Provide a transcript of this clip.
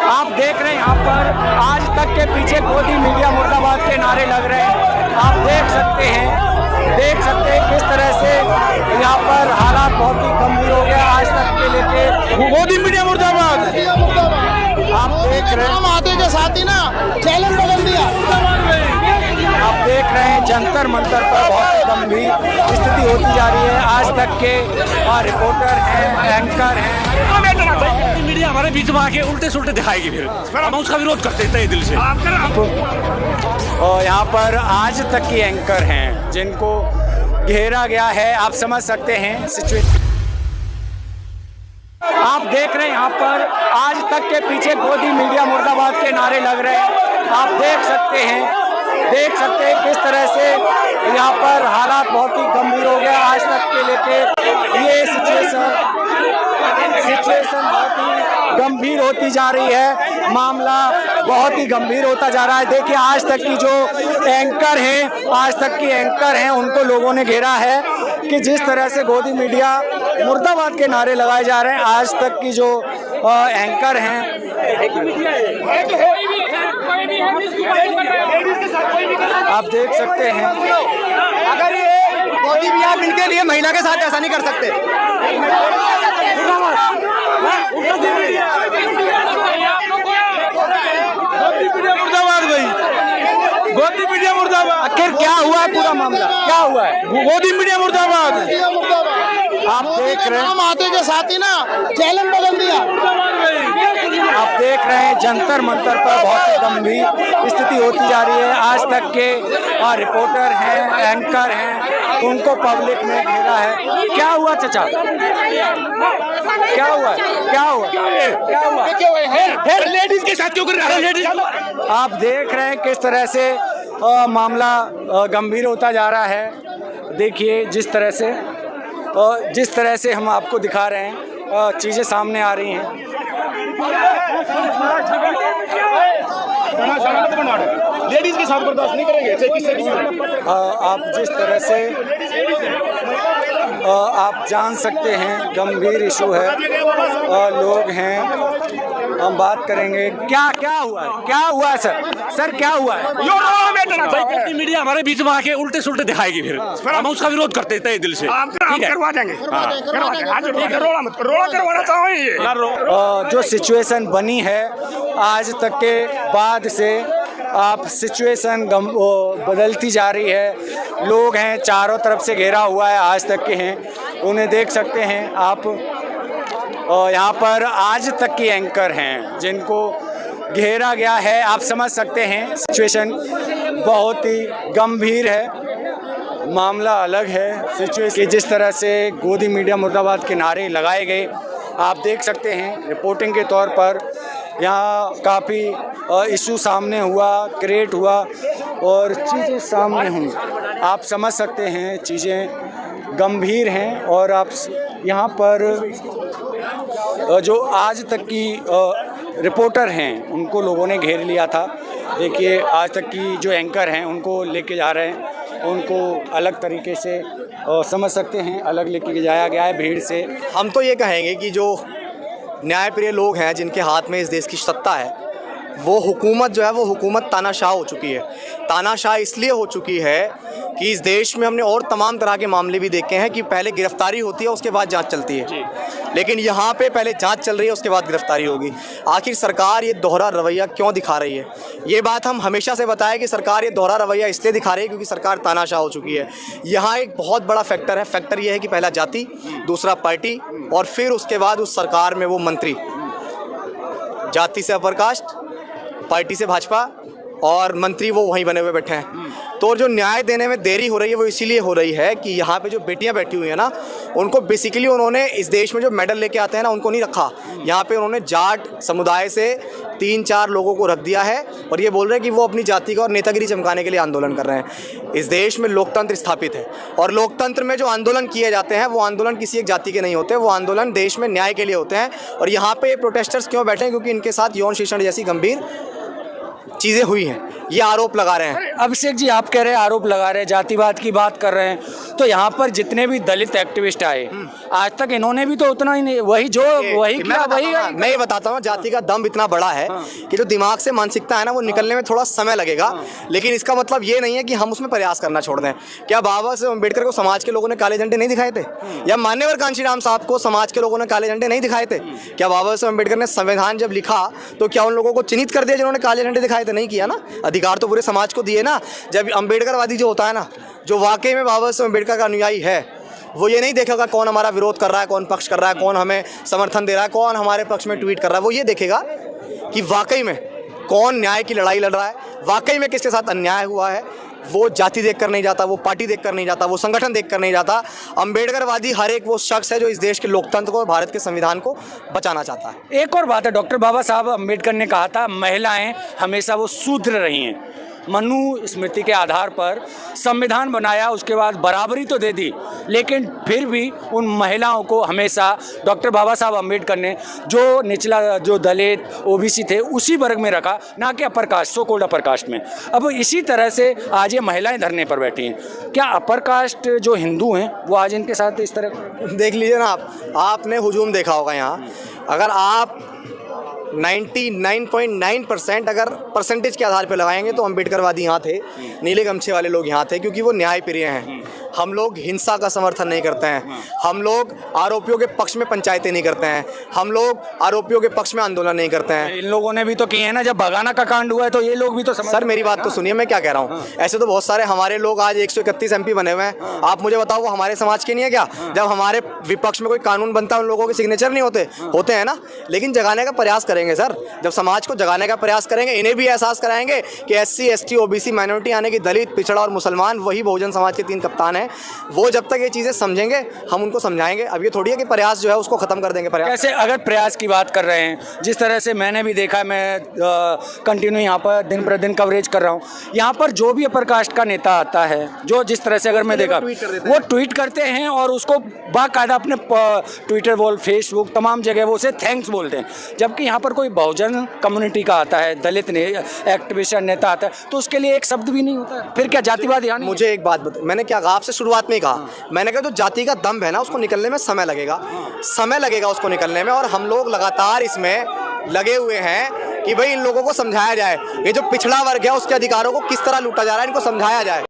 आप देख रहे हैं यहाँ पर आज तक के पीछे गोदी मीडिया मुर्दाबाद के नारे लग रहे हैं। आप देख सकते हैं किस तरह से यहाँ पर हालात बहुत ही गंभीर हो गया आज तक के लेके। गोदी मीडिया मुर्दाबाद। आप देख रहे हैं हम आते के साथ ही ना चैलेंज बदल दिया। आप देख रहे हैं जंतर मंतर पर बहुत गंभीर स्थिति होती जा रही है। आज तक के रिपोर्टर हैं, एंकर हैं, मीडिया हमारे बीच में आके उल्टे सुल्टे दिखाएगी, फिर हम उसका विरोध करते हैं तहे दिल से। और यहाँ पर आज तक की एंकर हैं जिनको घेरा गया है। आप समझ सकते हैं सिचुएशन। आप देख रहे हैं यहाँ पर आज तक के पीछे गोदी मीडिया मुर्दाबाद के नारे लग रहे हैं। आप देख सकते हैं किस तरह से यहाँ पर हालात बहुत ही गंभीर हो गया आज तक के लेके। ये सिचुएशन बहुत ही गंभीर होती जा रही है। मामला बहुत ही गंभीर होता जा रहा है। देखिए आज तक की जो एंकर हैं उनको लोगों ने घेरा है कि जिस तरह से गोदी मीडिया मुर्दाबाद के नारे लगाए जा रहे हैं। आज तक की जो एंकर हैं आप देख सकते हैं। अगर ये गोदी मीडिया इनके लिए महिला के साथ ऐसा नहीं कर सकते। मुर्दाबाद भाई, गोदी मीडिया मुर्दाबाद। आखिर क्या हुआ है, पूरा मामला क्या हुआ है? गोदी मीडिया मुर्दाबाद। आप देख रहे हैं हम आते के साथ ही ना चैलेंज बदल दिया। आप देख रहे हैं जंतर मंतर पर बहुत ही गंभीर स्थिति होती जा रही है। आज तक के रिपोर्टर हैं, एंकर हैं, उनको पब्लिक ने घेरा है। क्या हुआ चाचा? क्या हुआ? लेडीज के साथ क्यों कर रहे हैं? लेडीज आप देख रहे हैं किस तरह से मामला गंभीर होता जा रहा है। देखिए जिस तरह से हम आपको दिखा रहे हैं चीज़ें सामने आ रही हैं। लेडीज के साथ बर्दाश्त नहीं करेंगे। आप जिस तरह से आप जान सकते हैं गंभीर इशू है। लोग हैं, हम बात करेंगे। क्या हुआ है सर क्या हुआ है? मीडिया हमारे बीच में आके उल्टे सुल्टे दिखाएगी, फिर हम उसका विरोध करते हैं तहे दिल से। करवा देंगे। जो सिचुएशन बनी है आज तक के बाद से आप सिचुएशन बदलती जा रही है। लोग हैं, चारों तरफ से घेरा हुआ है, आज तक के हैं, उन्हें देख सकते हैं आप। यहाँ पर आज तक की एंकर हैं जिनको घेरा गया है। आप समझ सकते हैं सिचुएशन बहुत ही गंभीर है। मामला अलग है सिचुएशन। जिस तरह से गोदी मीडिया मुर्दाबाद के नारे लगाए गए आप देख सकते हैं। रिपोर्टिंग के तौर पर यहाँ काफ़ी इशू सामने हुआ, क्रिएट हुआ और चीज़ें सामने हुई। आप समझ सकते हैं चीज़ें गंभीर हैं। और आप यहाँ पर जो आज तक की रिपोर्टर हैं उनको लोगों ने घेर लिया था। देखिए आज तक की जो एंकर हैं उनको लेके जा रहे हैं, उनको अलग तरीके से समझ सकते हैं, अलग लेके जाया गया है भीड़ से। हम तो ये कहेंगे कि जो न्यायप्रिय लोग हैं जिनके हाथ में इस देश की सत्ता है, वो हुकूमत जो है वो हुकूमत तानाशाह हो चुकी है। तानाशाह इसलिए हो चुकी है कि इस देश में हमने और तमाम तरह के मामले भी देखे हैं कि पहले गिरफ्तारी होती है उसके बाद जांच चलती है, लेकिन यहाँ पे पहले जांच चल रही है उसके बाद गिरफ्तारी होगी। आखिर सरकार ये दोहरा रवैया क्यों दिखा रही है? ये बात हम हमेशा से बताएं कि सरकार ये दोहरा रवैया इसलिए दिखा रही है क्योंकि सरकार तानाशाह हो चुकी है। यहाँ एक बहुत बड़ा फैक्टर है। फैक्टर ये है कि पहला जाति, दूसरा पार्टी और फिर उसके बाद उस सरकार में वो मंत्री। जाति से अपर कास्ट, पार्टी से भाजपा और मंत्री वो वहीं बने हुए बैठे हैं। तो जो न्याय देने में देरी हो रही है वो इसीलिए हो रही है कि यहाँ पे जो बेटियाँ बैठी हुई हैं ना, उनको बेसिकली उन्होंने इस देश में जो मेडल लेके आते हैं ना उनको नहीं रखा। यहाँ पे उन्होंने जाट समुदाय से 3-4 लोगों को रख दिया है और ये बोल रहे हैं कि वो अपनी जाति का और नेतागिरी चमकाने के लिए आंदोलन कर रहे हैं। इस देश में लोकतंत्र स्थापित है और लोकतंत्र में जो आंदोलन किए जाते हैं वो आंदोलन किसी एक जाति के नहीं होते, वो आंदोलन देश में न्याय के लिए होते हैं। और यहाँ पे प्रोटेस्टर्स क्यों बैठे हैं? क्योंकि इनके साथ यौन शोषण जैसी गंभीर चीज़ें हुई हैं, ये आरोप लगा रहे हैं। अभिषेक जी, आप कह रहे हैं आरोप लगा रहे हैं, जातिवाद की बात कर रहे हैं, तो यहाँ पर जितने भी दलित एक्टिविस्ट आए आज तक इन्होंने भी तो उतना ही नहीं, वही जो वही किया वही। मैं ये बताता हूँ, जाति का दम इतना बड़ा है कि जो दिमाग से मानसिकता है ना, वो निकलने में थोड़ा समय लगेगा, लेकिन इसका मतलब ये नहीं है कि हम उसमें प्रयास करना छोड़ दें। क्या बाबा साहब अम्बेडकर को समाज के लोगों ने काले झंडे नहीं दिखाए थे? या मान्यवर कांशीराम साहब को समाज के लोगों ने काले झंडे नहीं दिखाए थे? क्या बाबा साहब अम्बेडकर ने संविधान जब लिखा तो क्या उन लोगों को चिन्हित कर दिया जिन्होंने काले झंडे दिखाए थे? नहीं किया ना, अधिकार तो पूरे समाज को दिए ना। जब अम्बेडकरवादी जो होता है ना, जो वाकई में बाबा साहब अम्बेडकर का अनुयायी है, वो ये नहीं देखेगा कौन हमारा विरोध कर रहा है, कौन पक्ष कर रहा है, कौन हमें समर्थन दे रहा है, कौन हमारे पक्ष में ट्वीट कर रहा है। वो ये देखेगा कि वाकई में कौन न्याय की लड़ाई लड़ रहा है, वाकई में किसके साथ अन्याय हुआ है। वो जाति देखकर नहीं जाता, वो पार्टी देखकर नहीं जाता, वो संगठन देखकर नहीं जाता। अम्बेडकरवादी हर एक वो शख्स है जो इस देश के लोकतंत्र को और भारत के संविधान को बचाना चाहता है। एक और बात है, डॉक्टर बाबा साहब अम्बेडकर ने कहा था महिलाएं हमेशा वो शूद्र रही हैं। मनु स्मृति के आधार पर संविधान बनाया, उसके बाद बराबरी तो दे दी, लेकिन फिर भी उन महिलाओं को हमेशा डॉक्टर बाबा साहब अम्बेडकर ने जो निचला, जो दलित ओबीसी थे, उसी वर्ग में रखा, ना कि upper caste, so called upper caste में। अब इसी तरह से आज ये महिलाएं धरने पर बैठी हैं। क्या अपर कास्ट जो हिंदू हैं वो आज इनके साथ इस तरह? देख लीजिए ना, आपने हुजूम देखा होगा यहाँ। अगर आप 99.9% अगर परसेंटेज के आधार पे लगाएंगे तो अम्बेडकरवादी यहाँ थे, नीले गमछे वाले लोग यहाँ थे, क्योंकि वो न्याय प्रिय हैं। हम लोग हिंसा का समर्थन नहीं करते हैं, हम लोग आरोपियों के पक्ष में पंचायतें नहीं करते हैं, हम लोग आरोपियों के पक्ष में आंदोलन नहीं करते हैं। इन लोगों ने भी तो किए हैं ना, जब भगाना का कांड हुआ है तो ये लोग भी तो सर मेरी बात तो सुनिए, मैं क्या कह रहा हूँ। ऐसे तो बहुत सारे हमारे लोग आज 131 MP बने हुए हैं। आप मुझे बताओ वो हमारे समाज के नहीं है क्या? जब हमारे विपक्ष में कोई कानून बनता है उन लोगों के सिग्नेचर नहीं होते हैं ना। लेकिन जगाने का प्रयास करेंगे सर, जब समाज को जगाने का प्रयास करेंगे, इन्हें भी एहसास कराएंगे कि SC ST OBC माइनॉरिटी यानी कि दलित, पिछड़ा और मुसलमान वही बहुजन समाज के 3 कप्तान हैं। वो जब तक ये चीज़ें समझेंगे हम उनको समझाएंगे। अब ये थोड़ी है कि प्रयास जो है उसको खत्म कर देंगे। प्रयास कैसे, अगर प्रयास की बात कर रहे हैं, जिस तरह से मैंने भी देखा, मैं कंटिन्यू यहाँ पर दिन प्रतिदिन कवरेज कर रहा हूँ, यहाँ पर जो भी अपर कास्ट का नेता आता है, जो जिस तरह से अगर मैं देखा, वो ट्वीट करते हैं और उसको बाकायदा अपने ट्विटर बोल, फेसबुक, तमाम जगह वो उसे थैंक्स बोलते हैं। जबकि यहाँ पर कोई बहुजन कम्युनिटी का आता है, दलित ने एक्टिविस्ट नेता आता है, तो उसके लिए एक शब्द भी नहीं होता। फिर क्या जातिवाद? यानी मुझे एक बात बता, मैंने क्या कहा आपसे शुरुआत में ही कहा, मैंने कहा जो जाति का दम है ना, उसको निकलने में समय लगेगा उसको निकलने में। और हम लोग लगातार इसमें लगे हुए हैं कि भाई इन लोगों को समझाया जाए, ये जो पिछड़ा वर्ग है उसके अधिकारों को किस तरह लूटा जा रहा है, इनको समझाया जाए।